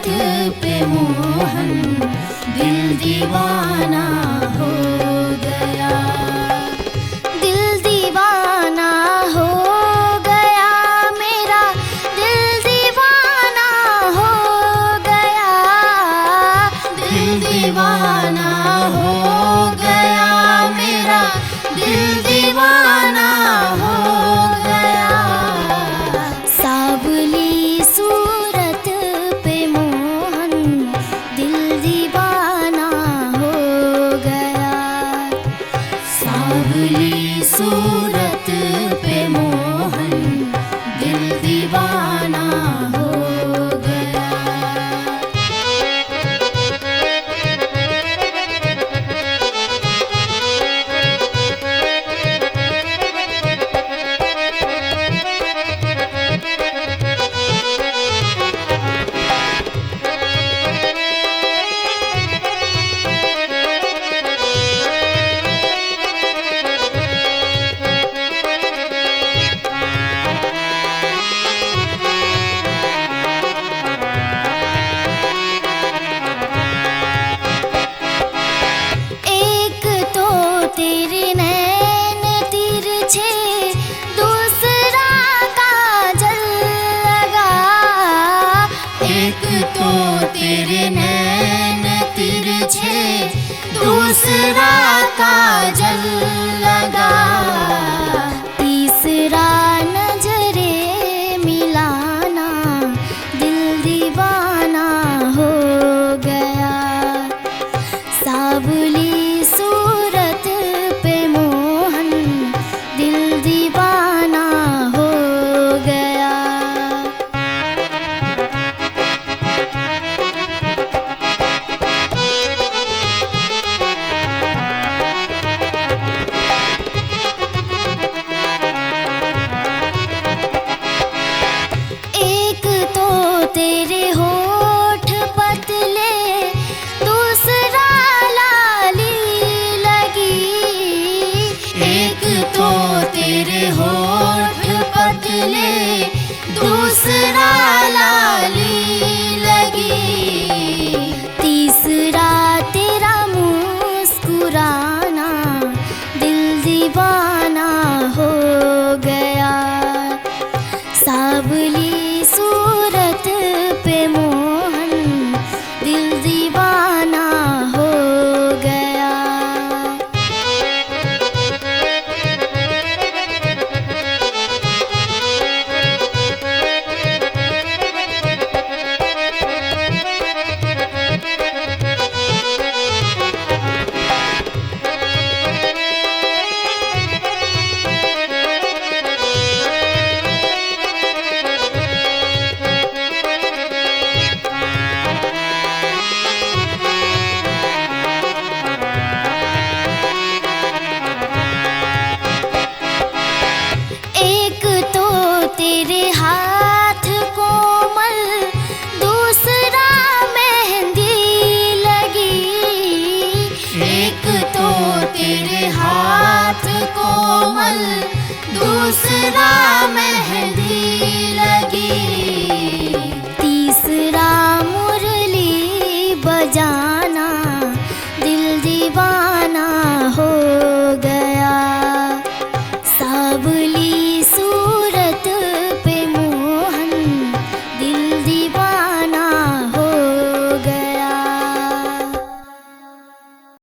सूरत पे मोहन दिल दीवाना हो गया। दिल दीवाना हो गया मेरा, दिल दीवाना हो गया। दिल दीवाना हो गया मेरा, दिल दीवाना हो गया। सावली सूरत पे मोहन दिल दीवाना हो गया। सावली सूरत पे मोहन दिल दीवाना हो गया। एक तो तेरे नैन तिरछे, दूसरा काजल लगा। एक तो तेरे नैन तिरछे, दूसरा